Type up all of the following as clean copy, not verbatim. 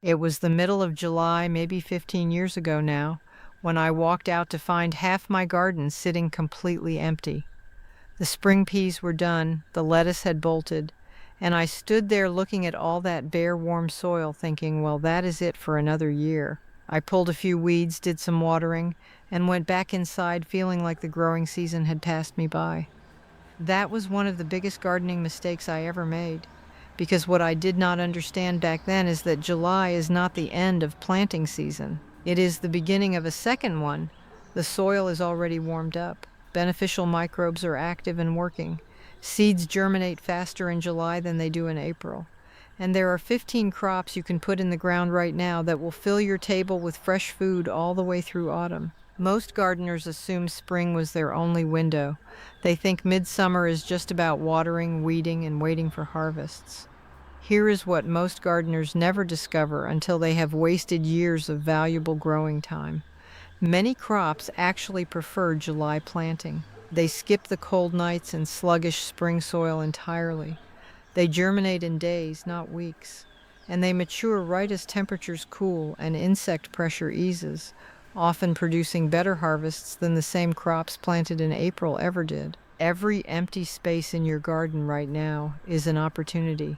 It was the middle of July, maybe 15 years ago now, when I walked out to find half my garden sitting completely empty. The spring peas were done, the lettuce had bolted, and I stood there looking at all that bare, warm soil thinking, well, that is it for another year. I pulled a few weeds, did some watering, and went back inside feeling like the growing season had passed me by. That was one of the biggest gardening mistakes I ever made, because what I did not understand back then is that July is not the end of planting season. It is the beginning of a second one. The soil is already warmed up. Beneficial microbes are active and working. Seeds germinate faster in July than they do in April. And there are 15 crops you can put in the ground right now that will fill your table with fresh food all the way through autumn. Most gardeners assume spring was their only window. They think midsummer is just about watering, weeding, and waiting for harvests. Here is what most gardeners never discover until they have wasted years of valuable growing time. Many crops actually prefer July planting. They skip the cold nights and sluggish spring soil entirely. They germinate in days, not weeks, and they mature right as temperatures cool and insect pressure eases, often producing better harvests than the same crops planted in April ever did. Every empty space in your garden right now is an opportunity.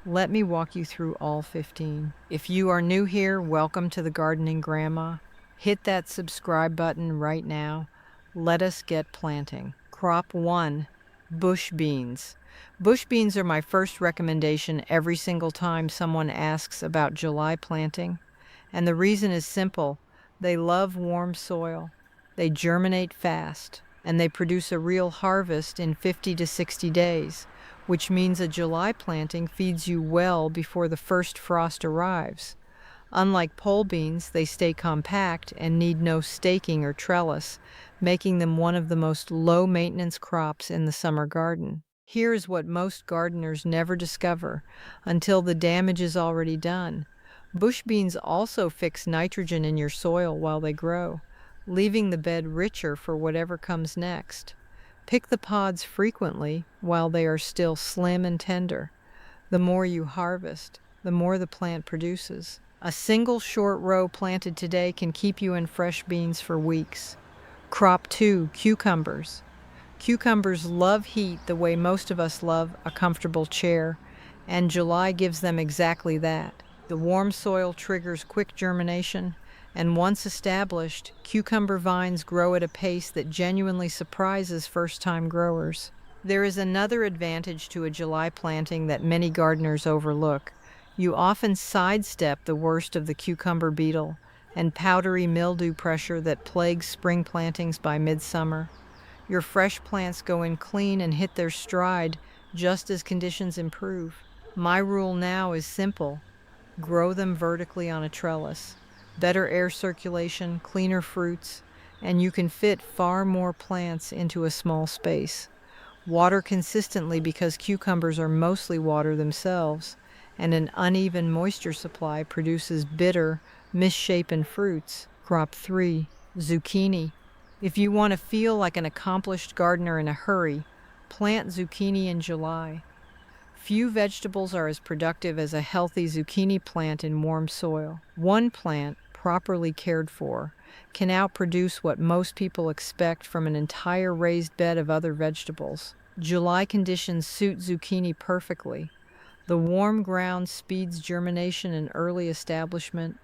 Let me walk you through all 15. If you are new here, welcome to the Gardening Grandma. Hit that subscribe button right now. Let us get planting. Crop 1, bush beans. Bush beans are my first recommendation every single time someone asks about July planting. And the reason is simple. They love warm soil. They germinate fast, and they produce a real harvest in 50 to 60 days, which means a July planting feeds you well before the first frost arrives. Unlike pole beans, they stay compact and need no staking or trellis, making them one of the most low-maintenance crops in the summer garden. Here is what most gardeners never discover until the damage is already done. Bush beans also fix nitrogen in your soil while they grow, leaving the bed richer for whatever comes next. Pick the pods frequently while they are still slim and tender. The more you harvest, the more the plant produces. A single short row planted today can keep you in fresh beans for weeks. Crop 2, cucumbers. Cucumbers love heat the way most of us love a comfortable chair, and July gives them exactly that. The warm soil triggers quick germination, and once established, cucumber vines grow at a pace that genuinely surprises first-time growers. There is another advantage to a July planting that many gardeners overlook. You often sidestep the worst of the cucumber beetle and powdery mildew pressure that plagues spring plantings by midsummer. Your fresh plants go in clean and hit their stride just as conditions improve. My rule now is simple. Grow them vertically on a trellis. Better air circulation, cleaner fruits, and you can fit far more plants into a small space. Water consistently because cucumbers are mostly water themselves, and an uneven moisture supply produces bitter, misshapen fruits. Crop 3, zucchini. If you want to feel like an accomplished gardener in a hurry, plant zucchini in July. Few vegetables are as productive as a healthy zucchini plant in warm soil. One plant, properly cared for, can outproduce what most people expect from an entire raised bed of other vegetables. July conditions suit zucchini perfectly. The warm ground speeds germination and early establishment,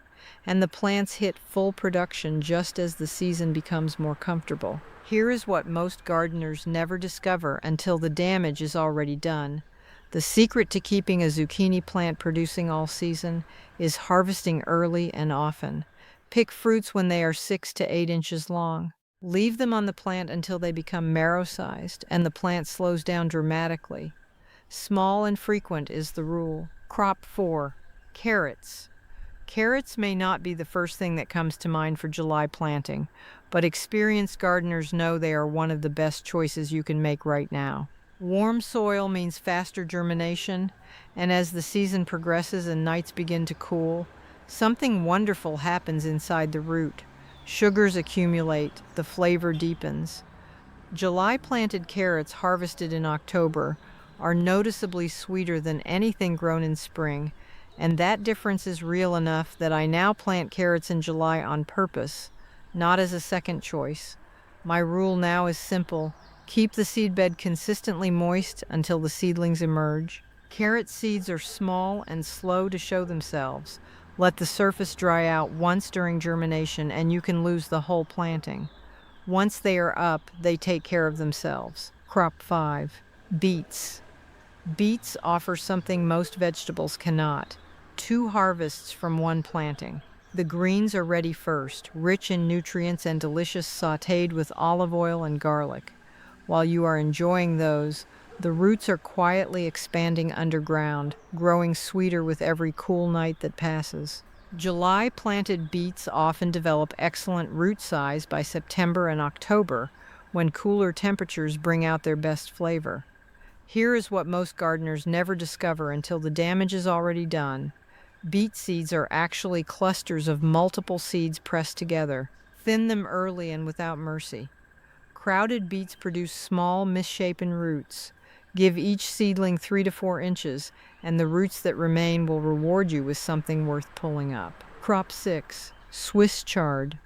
and the plants hit full production just as the season becomes more comfortable. Here is what most gardeners never discover until the damage is already done. The secret to keeping a zucchini plant producing all season is harvesting early and often. Pick fruits when they are 6 to 8 inches long. Leave them on the plant until they become marrow-sized and the plant slows down dramatically. Small and frequent is the rule. Crop 4, carrots. Carrots may not be the first thing that comes to mind for July planting, but experienced gardeners know they are one of the best choices you can make right now. Warm soil means faster germination, and as the season progresses and nights begin to cool, something wonderful happens inside the root. Sugars accumulate, the flavor deepens. July planted carrots harvested in October are noticeably sweeter than anything grown in spring, And that difference is real enough that I now plant carrots in July on purpose, not as a second choice. My rule now is simple: keep the seedbed consistently moist until the seedlings emerge. Carrot seeds are small and slow to show themselves. Let the surface dry out once during germination and you can lose the whole planting. Once they are up, they take care of themselves. Crop 5. Beets. Beets offer something most vegetables cannot: 2 harvests from one planting. The greens are ready first, rich in nutrients and delicious, sautéed with olive oil and garlic. While you are enjoying those, the roots are quietly expanding underground, growing sweeter with every cool night that passes. July planted beets often develop excellent root size by September and October, when cooler temperatures bring out their best flavor. Here is what most gardeners never discover until the damage is already done. Beet seeds are actually clusters of multiple seeds pressed together. Thin them early and without mercy. Crowded beets produce small, misshapen roots. Give each seedling 3 to 4 inches, and the roots that remain will reward you with something worth pulling up. Crop 6. Swiss chard.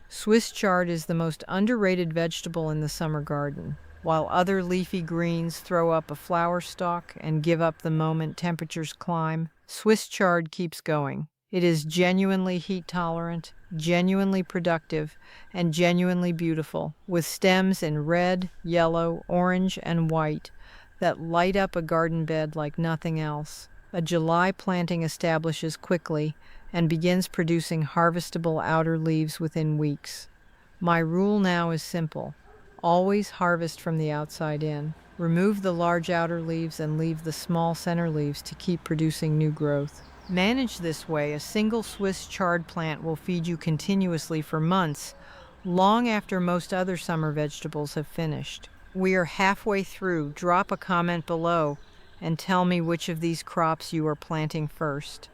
Swiss chard is the most underrated vegetable in the summer garden. While other leafy greens throw up a flower stalk and give up the moment temperatures climb, Swiss chard keeps going. It is genuinely heat tolerant, genuinely productive, and genuinely beautiful, with stems in red, yellow, orange, and white that light up a garden bed like nothing else. A July planting establishes quickly and begins producing harvestable outer leaves within weeks. My rule now is simple: always harvest from the outside in. Remove the large outer leaves and leave the small center leaves to keep producing new growth. Managed this way, a single Swiss chard plant will feed you continuously for months, long after most other summer vegetables have finished. We are halfway through. Drop a comment below and tell me which of these crops you are planting first.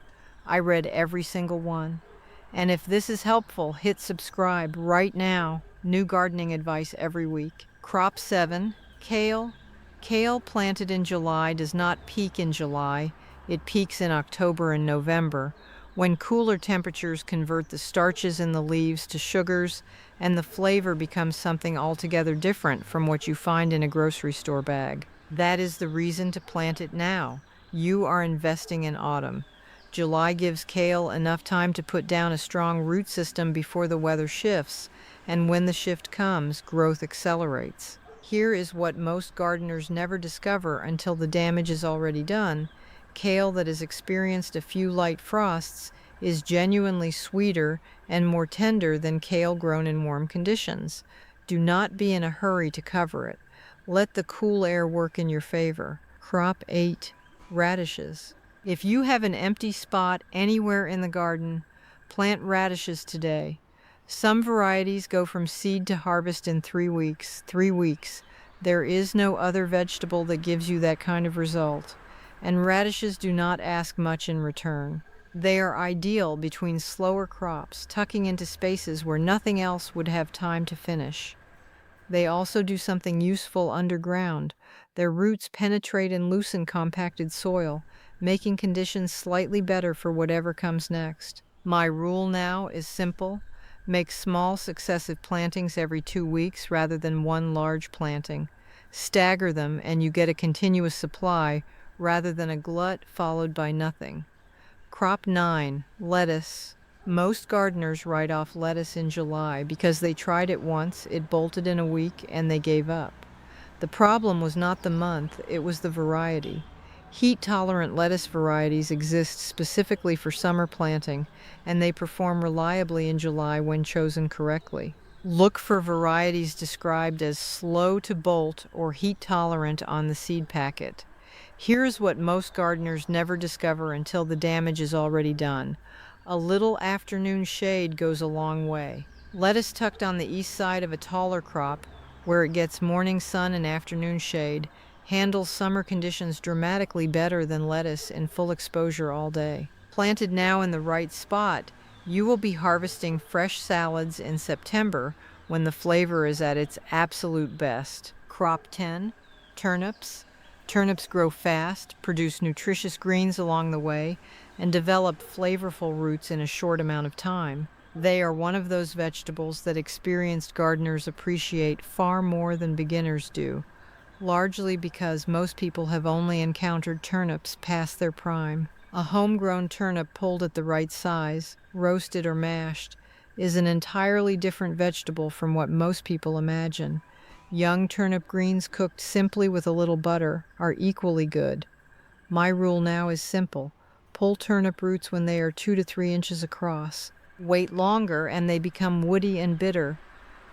I read every single one. And if this is helpful, hit subscribe right now. New gardening advice every week. Crop 7. Kale. Kale planted in July does not peak in July. It peaks in October and November, when cooler temperatures convert the starches in the leaves to sugars, and the flavor becomes something altogether different from what you find in a grocery store bag. That is the reason to plant it now. You are investing in autumn. July gives kale enough time to put down a strong root system before the weather shifts, and when the shift comes, growth accelerates. Here is what most gardeners never discover until the damage is already done. Kale that has experienced a few light frosts is genuinely sweeter and more tender than kale grown in warm conditions. Do not be in a hurry to cover it. Let the cool air work in your favor. Crop 8. Radishes. If you have an empty spot anywhere in the garden, plant radishes today. Some varieties go from seed to harvest in 3 weeks. 3 weeks. There is no other vegetable that gives you that kind of result. And radishes do not ask much in return. They are ideal between slower crops, tucking into spaces where nothing else would have time to finish. They also do something useful underground. Their roots penetrate and loosen compacted soil, making conditions slightly better for whatever comes next. My rule now is simple: make small successive plantings every 2 weeks rather than one large planting. Stagger them and you get a continuous supply rather than a glut followed by nothing. Crop 9. Lettuce. Most gardeners write off lettuce in July because they tried it once, it bolted in a week, and they gave up. The problem was not the month, it was the variety. Heat-tolerant lettuce varieties exist specifically for summer planting, and they perform reliably in July when chosen correctly. Look for varieties described as slow to bolt or heat-tolerant on the seed packet. Here's what most gardeners never discover until the damage is already done. A little afternoon shade goes a long way. Lettuce tucked on the east side of a taller crop, where it gets morning sun and afternoon shade, handles summer conditions dramatically better than lettuce in full exposure all day. Planted now in the right spot, you will be harvesting fresh salads in September when the flavor is at its absolute best. Crop 10. Turnips. Turnips grow fast, produce nutritious greens along the way, and develop flavorful roots in a short amount of time. They are one of those vegetables that experienced gardeners appreciate far more than beginners do, largely because most people have only encountered turnips past their prime. A homegrown turnip pulled at the right size, roasted or mashed, is an entirely different vegetable from what most people imagine. Young turnip greens cooked simply with a little butter are equally good. My rule now is simple. Pull turnip roots when they are 2 to 3 inches across. Wait longer and they become woody and bitter.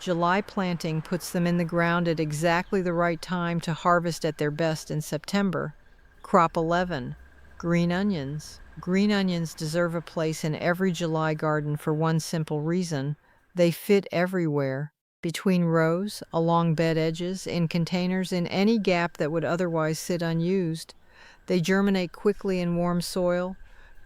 July planting puts them in the ground at exactly the right time to harvest at their best in September. Crop 11. Green onions. Green onions deserve a place in every July garden for one simple reason. They fit everywhere. Between rows, along bed edges, in containers, in any gap that would otherwise sit unused. They germinate quickly in warm soil,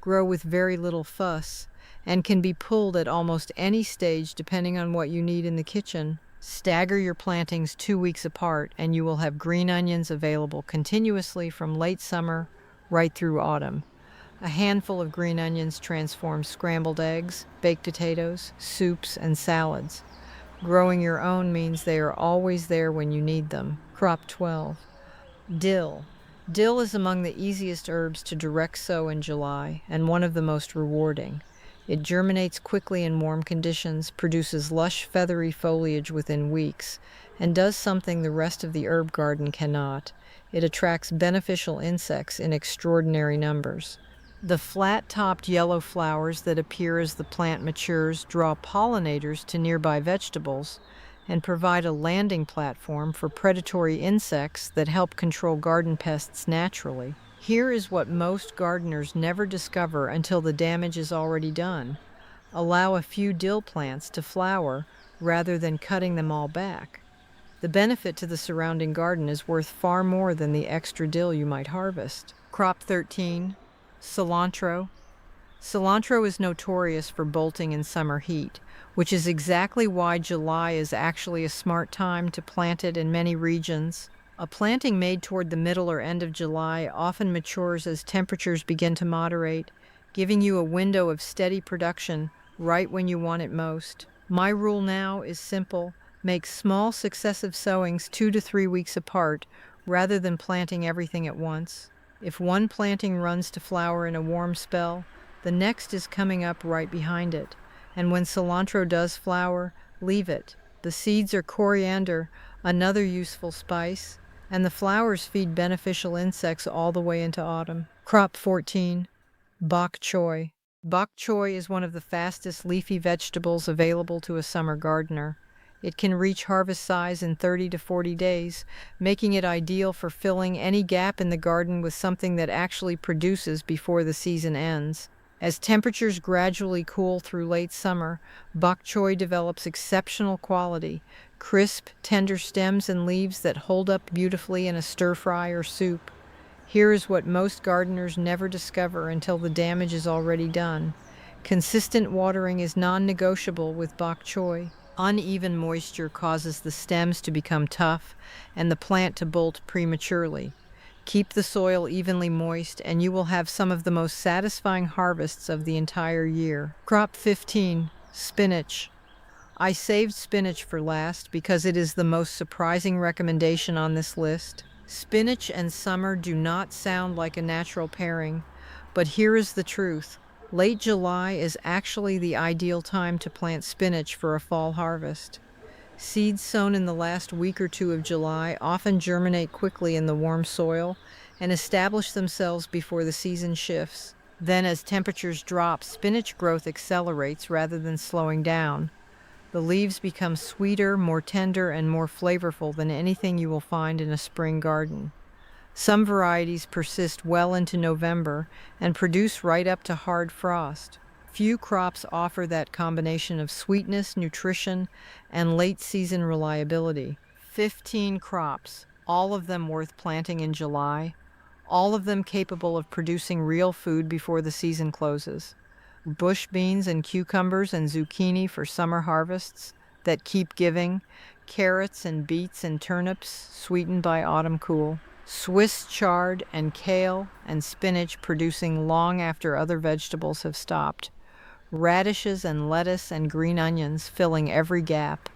grow with very little fuss, and can be pulled at almost any stage depending on what you need in the kitchen. Stagger your plantings 2 weeks apart and you will have green onions available continuously from late summer right through autumn. A handful of green onions transforms scrambled eggs, baked potatoes, soups, and salads. Growing your own means they are always there when you need them. Crop 12. Dill. Dill is among the easiest herbs to direct sow in July and one of the most rewarding. It germinates quickly in warm conditions, produces lush, feathery foliage within weeks, and does something the rest of the herb garden cannot. It attracts beneficial insects in extraordinary numbers. The flat-topped yellow flowers that appear as the plant matures draw pollinators to nearby vegetables and provide a landing platform for predatory insects that help control garden pests naturally. Here is what most gardeners never discover until the damage is already done. Allow a few dill plants to flower rather than cutting them all back. The benefit to the surrounding garden is worth far more than the extra dill you might harvest. Crop 13. Cilantro. Cilantro is notorious for bolting in summer heat, which is exactly why July is actually a smart time to plant it in many regions. A planting made toward the middle or end of July often matures as temperatures begin to moderate, giving you a window of steady production right when you want it most. My rule now is simple. Make small successive sowings 2 to 3 weeks apart rather than planting everything at once. If one planting runs to flower in a warm spell, the next is coming up right behind it. And when cilantro does flower, leave it. The seeds are coriander, another useful spice, and the flowers feed beneficial insects all the way into autumn. Crop 14. Bok choy. Bok choy is one of the fastest leafy vegetables available to a summer gardener. It can reach harvest size in 30 to 40 days, making it ideal for filling any gap in the garden with something that actually produces before the season ends. As temperatures gradually cool through late summer, bok choy develops exceptional quality, crisp, tender stems and leaves that hold up beautifully in a stir-fry or soup. Here is what most gardeners never discover until the damage is already done. Consistent watering is non-negotiable with bok choy. Uneven moisture causes the stems to become tough and the plant to bolt prematurely. Keep the soil evenly moist and you will have some of the most satisfying harvests of the entire year. Crop 15. Spinach. I saved spinach for last because it is the most surprising recommendation on this list. Spinach and summer do not sound like a natural pairing, but here is the truth. Late July is actually the ideal time to plant spinach for a fall harvest. Seeds sown in the last week or two of July often germinate quickly in the warm soil and establish themselves before the season shifts. Then, as temperatures drop, spinach growth accelerates rather than slowing down. The leaves become sweeter, more tender, and more flavorful than anything you will find in a spring garden. Some varieties persist well into November and produce right up to hard frost. Few crops offer that combination of sweetness, nutrition, and late-season reliability. 15 crops, all of them worth planting in July, all of them capable of producing real food before the season closes. Bush beans and cucumbers and zucchini for summer harvests that keep giving, carrots and beets and turnips sweetened by autumn cool. Swiss chard and kale and spinach producing long after other vegetables have stopped. Radishes and lettuce and green onions filling every gap.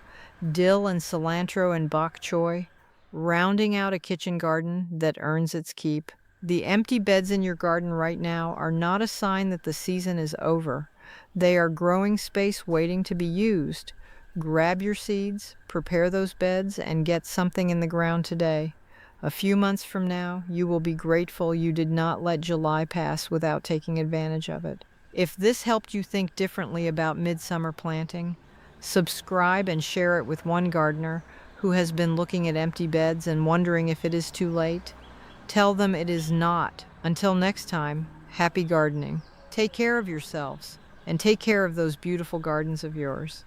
Dill and cilantro and bok choy, rounding out a kitchen garden that earns its keep. The empty beds in your garden right now are not a sign that the season is over. They are growing space waiting to be used. Grab your seeds, prepare those beds, and get something in the ground today. A few months from now, you will be grateful you did not let July pass without taking advantage of it. If this helped you think differently about midsummer planting, subscribe and share it with one gardener who has been looking at empty beds and wondering if it is too late. Tell them it is not. Until next time, happy gardening. Take care of yourselves and take care of those beautiful gardens of yours.